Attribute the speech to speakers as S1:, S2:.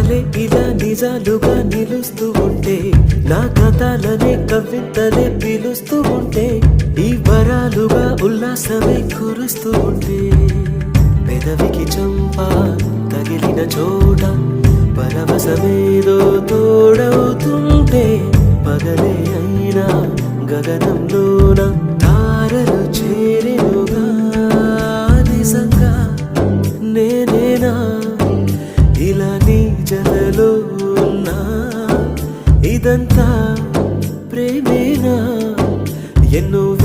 S1: కలలే ఇలా నిజాలుగా నిలుస్తూ ఉంటే, నా కథలనే కవితలే పిలుస్తూ ఉంటే, ఈ వరాలుగా ఉల్లాసమే కురుస్తూ ఉంటే, పెదవికి చంప తగిలిన చోట పరవశమేదో తోడవుతుంటే, పగలే అయినా గగనంలోన తారలు చేరెనుగా. నిజంగా నేనేనా ఇలా నీ జతలో ఉన్నా? ఇదంతా ప్రేమేనా? ఎన్నో